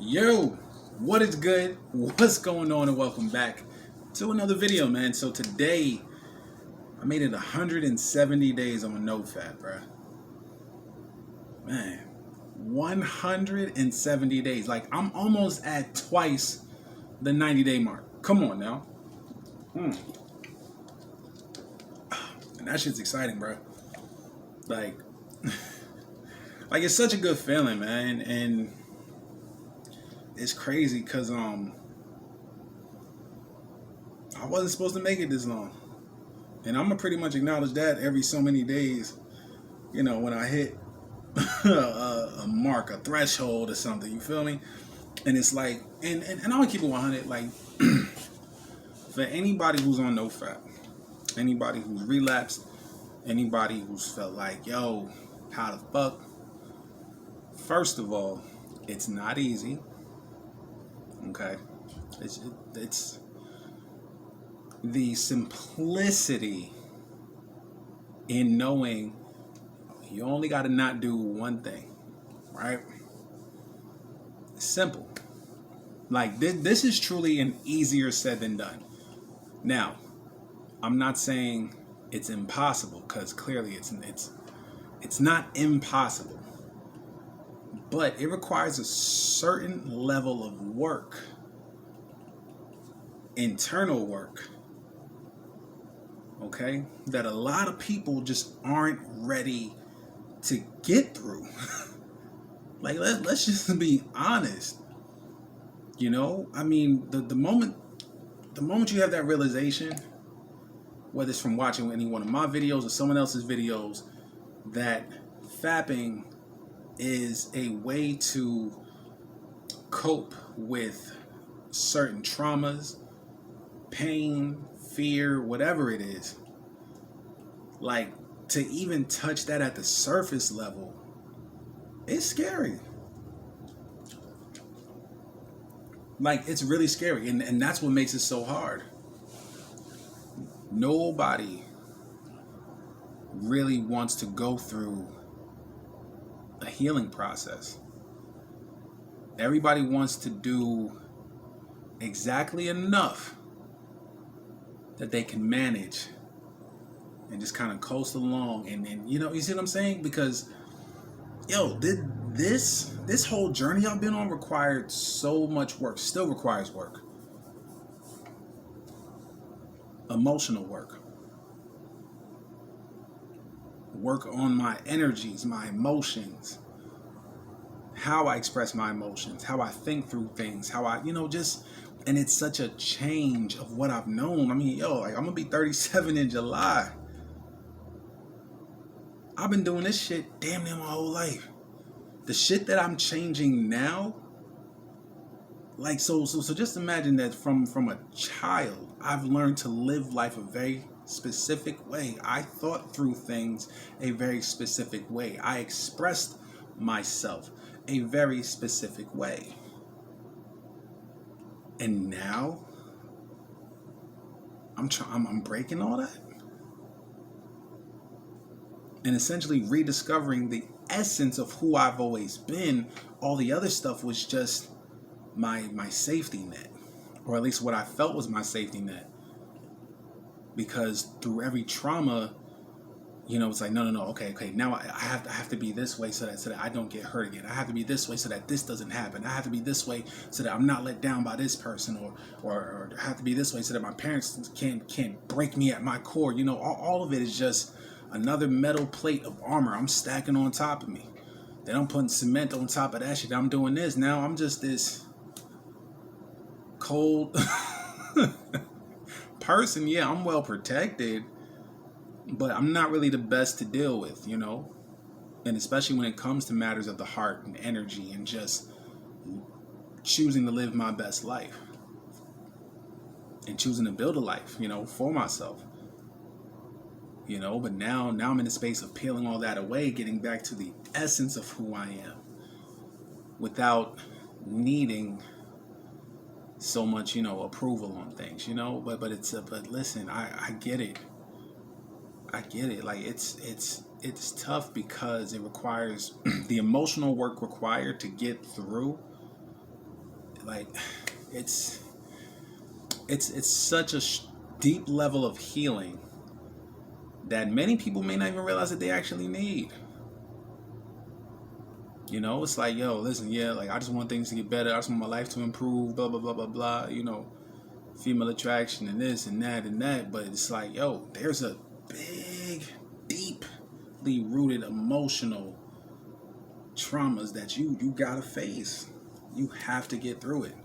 Yo, what is good? What's going on? And welcome back to another video, man. So today, I made it 170 days on NoFap, bro. Man, 170 days. Like, I'm almost at twice the 90-day mark. Come on now. And that shit's exciting, bro. Like, like it's such a good feeling, man. And it's crazy because I wasn't supposed to make it this long, and I'm gonna pretty much acknowledge that every so many days, you know, when I hit a mark, a threshold or something, you feel me? And it's like, and I'm gonna keep it 100, like for anybody who's on NoFap, anybody who's relapsed, anybody who's felt like, yo, how the fuck? First of all, it's not easy. Okay, it's the simplicity in knowing you only got to not do one thing, right? It's simple. Like this is truly an easier said than done. Now, I'm not saying it's impossible, because clearly it's not impossible. But it requires a certain level of work, internal work, okay, that a lot of people just aren't ready to get through. Like, let's just be honest. You know, I mean, the moment you have that realization, whether it's from watching any one of my videos or someone else's videos, that fapping is a way to cope with certain traumas, pain, fear, whatever it is. Like, to even touch that at the surface level, it's scary. Like, it's really scary, and that's what makes it so hard. Nobody really wants to go through a healing process. Everybody wants to do exactly enough that they can manage and just kind of coast along, and you know, you see what I'm saying? Because yo, this whole journey I've been on required so much work, still requires work. Emotional work. Work on my energies, my emotions, how I express my emotions, how I think through things, how I, you know, just, and it's such a change of what I've known. I mean, yo, like, I'm gonna be 37 in July. I've been doing this shit damn near my whole life. The shit that I'm changing now, like, so just imagine that from a child, I've learned to live life a very specific way. I thought through things a very specific way. I expressed myself a very specific way. And now I'm breaking all that and essentially rediscovering the essence of who I've always been. All the other stuff was just my safety net, or at least what I felt was my safety net. Because through every trauma, you know, it's like, no, okay, now I have to be this way so that I don't get hurt again. I have to be this way so that this doesn't happen. I have to be this way so that I'm not let down by this person, or I have to be this way so that my parents can't break me at my core. You know, all of it is just another metal plate of armor I'm stacking on top of me. Then I'm putting cement on top of that shit. I'm doing this. Now I'm just this cold person. Yeah, I'm well protected, but I'm not really the best to deal with, you know? And especially when it comes to matters of the heart and energy and just choosing to live my best life and choosing to build a life, you know, for myself. You know, but now I'm in the space of peeling all that away, getting back to the essence of who I am without needing so much, you know, approval on things, you know. But listen, I get it. I get it. Like, it's tough because it requires the emotional work required to get through like it's such a deep level of healing that many people may not even realize that they actually need. You know, it's like, yo, listen, yeah, like I just want things to get better. I just want my life to improve, blah, blah, blah, blah, blah. You know, female attraction and this and that and that. But it's like, yo, there's a big, deeply rooted emotional traumas that you gotta face. You have to get through it.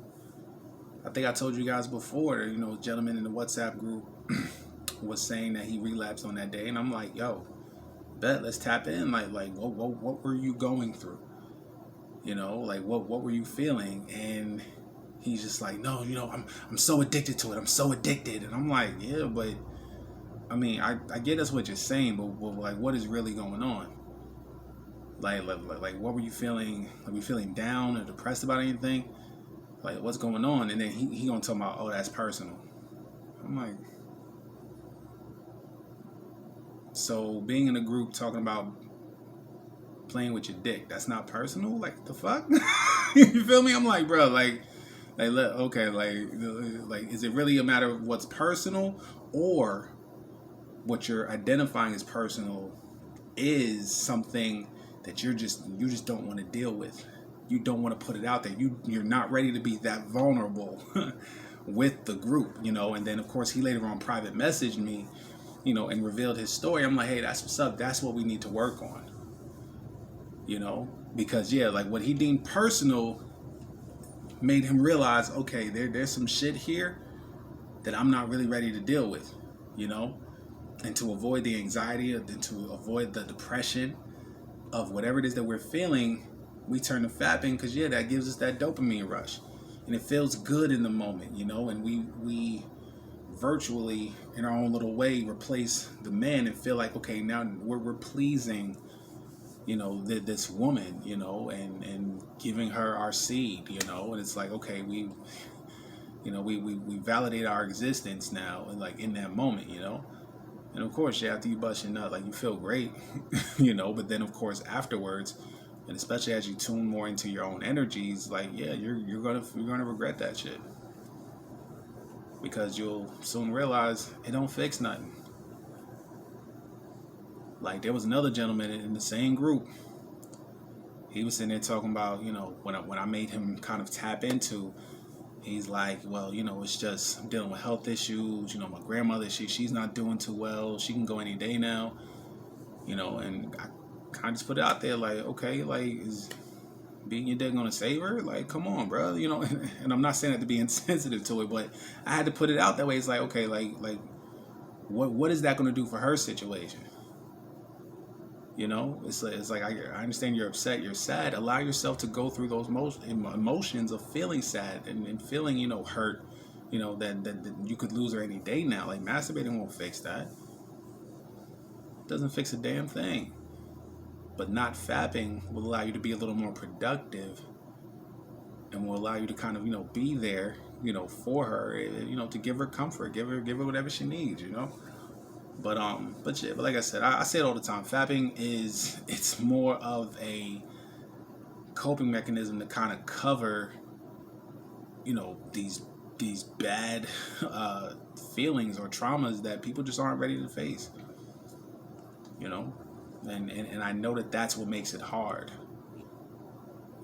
I think I told you guys before, you know, a gentleman in the WhatsApp group was saying that he relapsed on that day. And I'm like, yo, bet, let's tap in. Like what were you going through? You know, like what were you feeling? And he's just like, no, you know, I'm so addicted to it. I'm so addicted. And I'm like, yeah, but I mean, I get that's what you're saying, but like, what is really going on? Like what were you feeling? Were you feeling down or depressed about anything? Like, what's going on? And then he gonna tell me, oh, that's personal. I'm like, so being in a group talking about playing with your dick, that's not personal? Like, the fuck? You feel me? I'm like, bro, okay, like, is it really a matter of what's personal, or what you're identifying as personal is something that you just don't want to deal with? You don't want to put it out there. You're not ready to be that vulnerable with the group, you know. And then of course he later on private messaged me, you know, and revealed his story. I'm like, hey, that's what's up. That's what we need to work on, you know, because yeah, like what he deemed personal made him realize, okay, there's some shit here that I'm not really ready to deal with, you know. And to avoid the anxiety, and to avoid the depression of whatever it is that we're feeling, we turn to fapping, because yeah, that gives us that dopamine rush, and it feels good in the moment, you know. And we virtually, in our own little way, replace the man and feel like, okay, now we're pleasing, you know, this woman, you know, and giving her our seed, you know. And it's like, okay, we validate our existence now, and like in that moment, you know. And of course, yeah, after you bust your nut, like you feel great, you know. But then of course afterwards, and especially as you tune more into your own energies, like yeah, you're gonna regret that shit, because you'll soon realize it don't fix nothing. Like there was another gentleman in the same group. He was sitting there talking about, you know, when I made him kind of tap into, he's like, well, you know, it's just I'm dealing with health issues. You know, my grandmother, she's not doing too well. She can go any day now, you know. And I kind of just put it out there, like, okay, like, is beating your dick gonna save her? Like, come on, bro, you know. And I'm not saying that to be insensitive to it, but I had to put it out that way. It's like, okay, like what is that gonna do for her situation? You know, it's like I understand you're upset, you're sad. Allow yourself to go through those emotions of feeling sad and feeling, you know, hurt. You know, that you could lose her any day now. Like masturbating won't fix that. It doesn't fix a damn thing. But not fapping will allow you to be a little more productive, and will allow you to kind of, you know, be there, you know, for her, you know, to give her comfort, give her whatever she needs, you know. But yeah, but like I said, I say it all the time. Fapping it's more of a coping mechanism to kind of cover, you know, these bad feelings or traumas that people just aren't ready to face. You know, and I know that that's what makes it hard.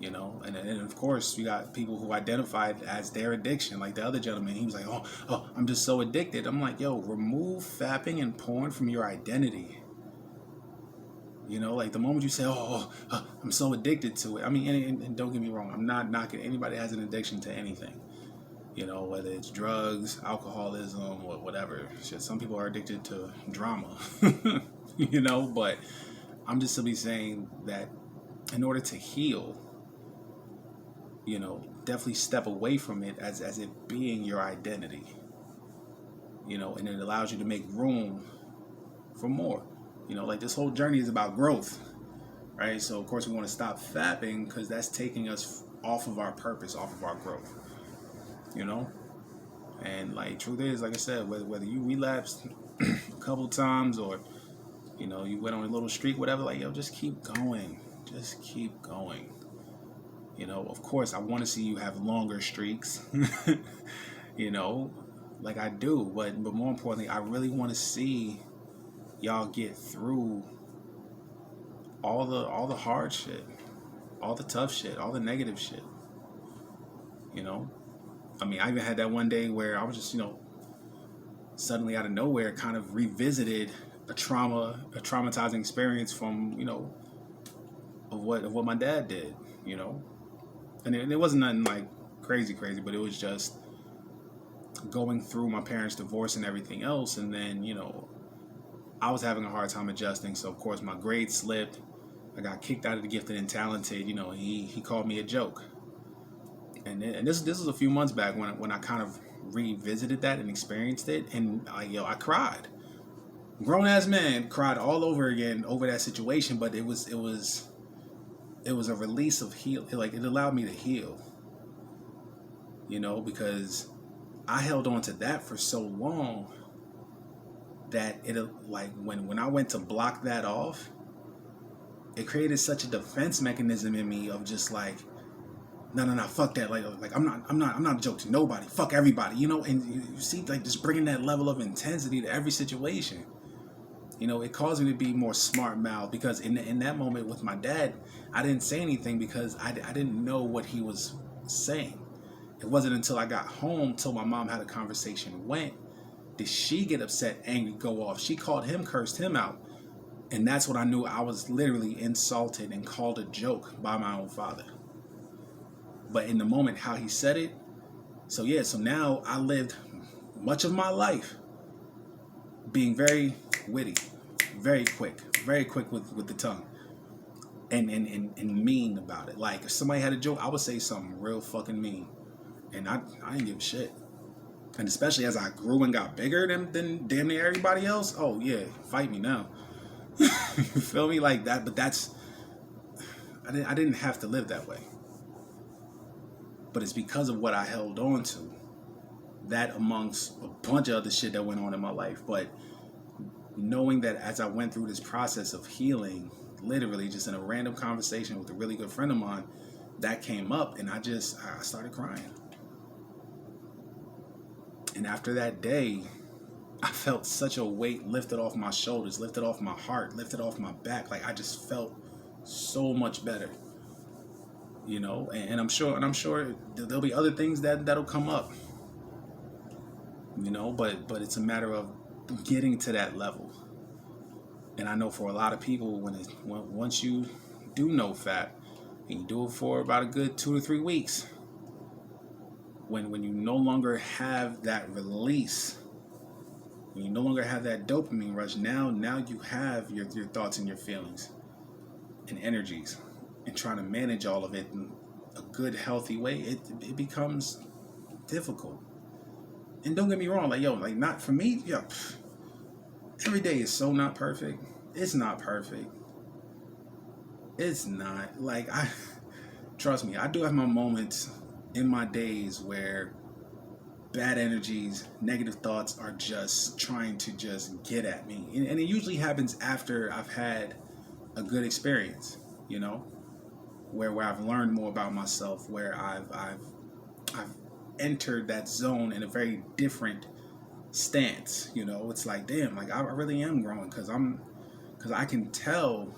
You know, and of course you got people who identify it as their addiction, like the other gentleman. He was like, oh, I'm just so addicted. I'm like, yo, remove fapping and porn from your identity. You know, like the moment you say, I'm so addicted to it. I mean, and don't get me wrong, I'm not knocking anybody that has an addiction to anything. You know, whether it's drugs, alcoholism, or whatever. Shit, some people are addicted to drama. You know, but I'm just simply saying that in order to heal, you know, definitely step away from it as it being your identity. You know, and it allows you to make room for more. You know, like this whole journey is about growth, right? So of course we want to stop fapping, because that's taking us off of our purpose, off of our growth. You know, and like truth is, like I said, whether you relapsed a couple times, or you know, you went on a little streak, whatever, like, yo, just keep going, You know, of course, I want to see you have longer streaks, you know, like I do. But more importantly, I really want to see y'all get through all the hard shit, all the tough shit, all the negative shit. You know, I mean, I even had that one day where I was just, you know, suddenly out of nowhere, kind of revisited a traumatizing experience from, you know, of what my dad did. You know, and it wasn't nothing like crazy, but it was just going through my parents' divorce and everything else, and then, you know, I was having a hard time adjusting. So of course my grades slipped. I got kicked out of the gifted and talented. You know, he called me a joke. And this was a few months back when I kind of revisited that and experienced it, and I cried. Grown ass man cried all over again over that situation, but it was a release of heal. Like, it allowed me to heal. You know, because I held on to that for so long that it, like, when I went to block that off, it created such a defense mechanism in me of just like, no, fuck that. Like I'm not a joke to nobody. Fuck everybody, you know. And you see, like, just bringing that level of intensity to every situation. You know, it caused me to be more smart mouth, because in that moment with my dad, I didn't say anything because I didn't know what he was saying. It wasn't until I got home, till my mom had a conversation went, did she get upset, angry, go off. She called him, cursed him out. And that's when I knew I was literally insulted and called a joke by my own father. But in the moment, how he said it, so now I lived much of my life being very witty, very quick with the tongue, and mean about it. Like, if somebody had a joke, I would say something real fucking mean, and I didn't give a shit. And especially as I grew and got bigger than damn near everybody else, oh yeah, fight me now. You feel me? Like that. But I didn't have to live that way. But it's because of what I held on to. That, amongst a bunch of other shit that went on in my life. But knowing that as I went through this process of healing, literally just in a random conversation with a really good friend of mine, that came up, and I started crying. And after that day, I felt such a weight lifted off my shoulders, lifted off my heart, lifted off my back. Like, I just felt so much better. You know, and I'm sure there'll be other things that'll come up. You know, but it's a matter of getting to that level. And I know for a lot of people, once you do NoFap, and you do it for about a good 2 to 3 weeks, when you no longer have that release, when you no longer have that dopamine rush, now you have your thoughts and your feelings and energies, and trying to manage all of it in a good, healthy way, it becomes difficult. And don't get me wrong, like not for me, every day is so not perfect. It's not perfect. It's not. Like, trust me, I do have my moments in my days where bad energies, negative thoughts are just trying to just get at me. And it usually happens after I've had a good experience, you know, where I've learned more about myself, where I've entered that zone in a very different stance. You know, it's like, damn, like I really am growing, because I can tell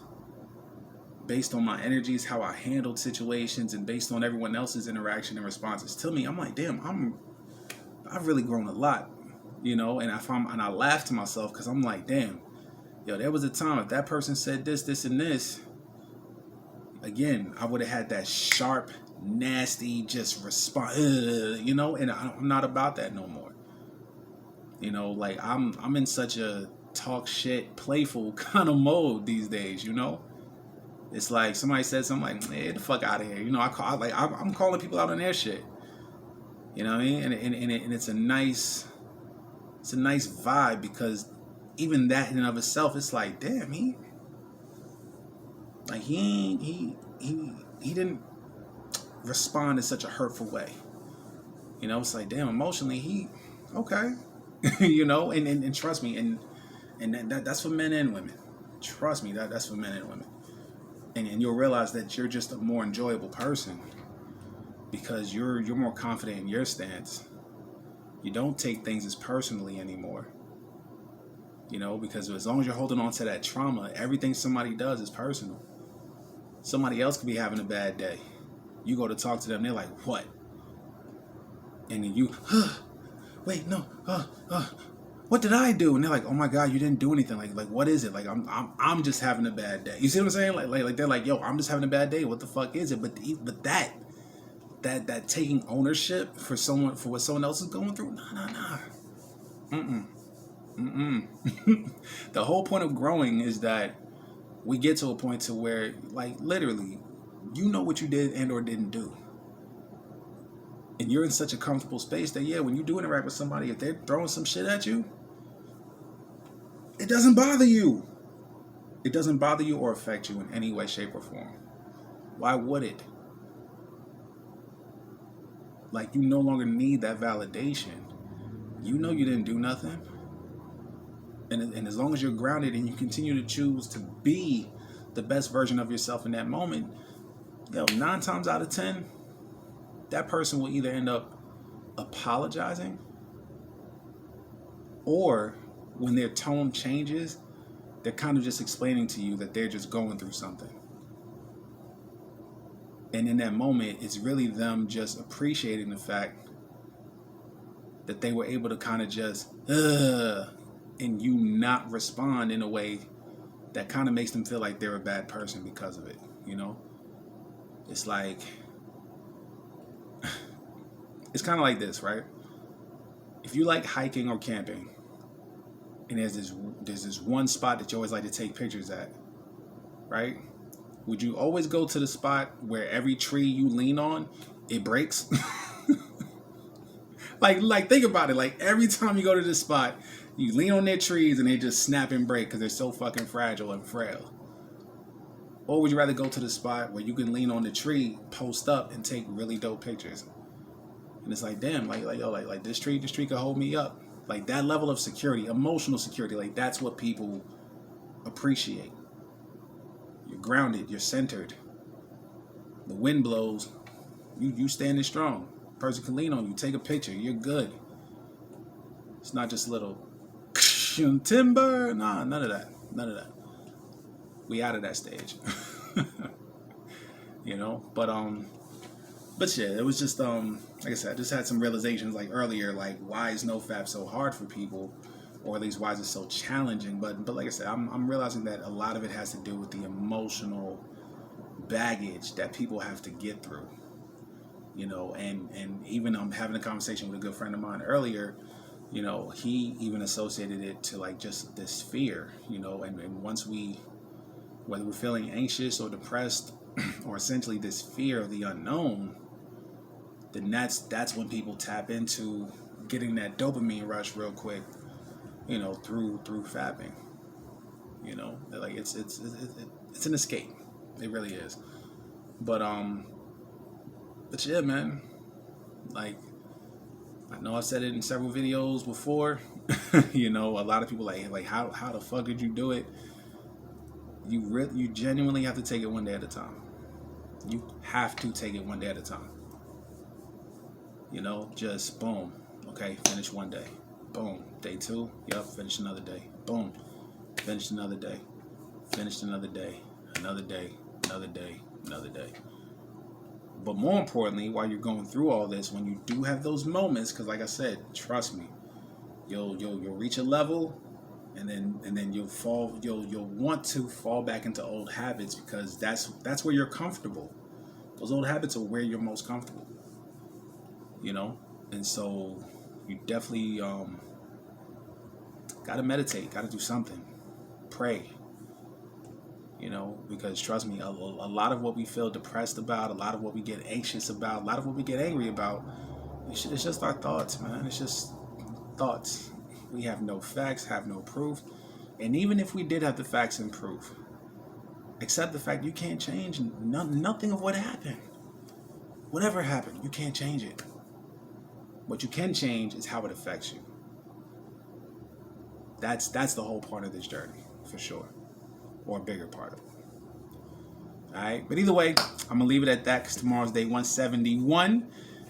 based on my energies, how I handled situations, and based on everyone else's interaction and responses to me. I'm like, damn, I've really grown a lot, you know. And I laugh to myself, because I'm like, damn, there was a time if that person said this and this, again, I would have had that sharp, nasty, just response, you know. And I'm not about that no more. You know, like I'm in such a talk shit, playful kind of mode these days. You know, it's like somebody said something like, "Hey, get the fuck out of here." You know, I'm calling people out on their shit. You know what I mean? And it's a nice vibe, because even that in and of itself, it's like, damn, he didn't respond in such a hurtful way. You know, it's like, damn, emotionally, okay. You know, and trust me, and that's for men and women. Trust me, that's for men and women. And you'll realize that you're just a more enjoyable person because you're more confident in your stance. You don't take things as personally anymore. Because as long as you're holding on to that trauma, everything somebody does is personal. Somebody else could be having a bad day. You go to talk to them, they're like, what? And then you, wait, no, what did I do? And they're like, oh my God, you didn't do anything. Like what is it? Like I'm just having a bad day. You see what I'm saying? Like they're like, yo, I'm just having a bad day. What the fuck is it? But that taking ownership for what someone else is going through, nah. The whole point of growing is that we get to a point to where, like, literally, you know what you did and or didn't do. And you're in such a comfortable space that, when you do interact with somebody, if they're throwing some shit at you, it doesn't bother you. It doesn't bother you or affect you in any way, shape, or form. Why would it? Like, you no longer need that validation. You know you didn't do nothing. And as long as you're grounded and you continue to choose to be the best version of yourself in that moment, 9 times out of 10, that person will either end up apologizing, or when their tone changes, they're kind of just explaining to you that they're just going through something. And in that moment, it's really them just appreciating the fact that they were able to kind of just, and you not respond in a way that kind of makes them feel like they're a bad person because of it, It's like, it's kind of like this, right? If you like hiking or camping, and there's this one spot that you always like to take pictures at, right? Would you always go to the spot where every tree you lean on, it breaks? Like think about it. Like, every time you go to this spot, you lean on their trees and they just snap and break because they're so fucking fragile and frail. Or would you rather go to the spot where you can lean on the tree, post up, and take really dope pictures? And it's like, damn, like this tree could hold me up. Like, that level of security, emotional security, like, that's what people appreciate. You're grounded, you're centered. The wind blows, you standing strong. Person can lean on you, take a picture, you're good. It's not just little timber. Nah, none of that. We out of that stage. But yeah, it was just like I said, I just had some realizations like earlier, like, why is NoFap so hard for people, or at least why is it so challenging? But like I said, I'm realizing that a lot of it has to do with the emotional baggage that people have to get through. And even I'm having a conversation with a good friend of mine earlier. He even associated it to, like, just this fear. And once whether we're feeling anxious or depressed, or essentially this fear of the unknown, then that's when people tap into getting that dopamine rush real quick, through fapping. Like, it's an escape. It really is. But yeah, man. Like, I know I've said it in several videos before. A lot of people like how the fuck did you do it? You genuinely have to take it one day at a time. You have to take it one day at a time. Just boom. Okay, finish one day. Boom. Day 2. Yep, finish another day. Boom. Finish another day. Finish another day. Another day. Another day. Another day. But more importantly, while you're going through all this, when you do have those moments, because like I said, trust me, you'll reach a level, and then you'll want to fall back into old habits, because that's where you're comfortable. Those old habits are where you're most comfortable. And so you definitely gotta meditate, gotta do something, pray. Because trust me, a lot of what we feel depressed about, a lot of what we get anxious about, a lot of what we get angry about, it's just our thoughts, man. It's just thoughts. We have no facts, have no proof. And even if we did have the facts and proof, accept the fact you can't change nothing of what happened. Whatever happened, you can't change it. What you can change is how it affects you. That's the whole part of this journey, for sure. Or a bigger part of it. All right, but either way, I'm gonna leave it at that because tomorrow's day 171,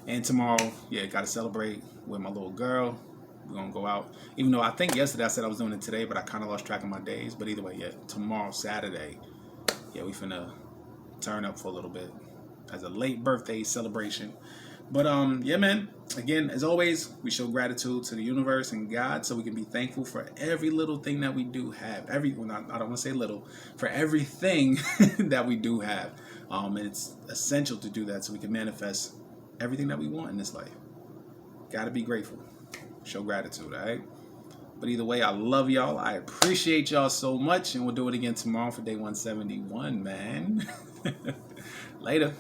and tomorrow, yeah, gotta celebrate with my little girl. We're gonna go out, even though I think yesterday I said I was doing it today, but I kind of lost track of my days. But either way, yeah, tomorrow, Saturday, yeah, we finna turn up for a little bit as a late birthday celebration. But yeah, man, again, as always, we show gratitude to the universe and God so we can be thankful for every little thing that we do have. I don't want to say little, for everything that we do have. And it's essential to do that so we can manifest everything that we want in this life. Gotta be grateful. Show gratitude, all right? But either way, I love y'all. I appreciate y'all so much. And we'll do it again tomorrow for day 171, man. Later.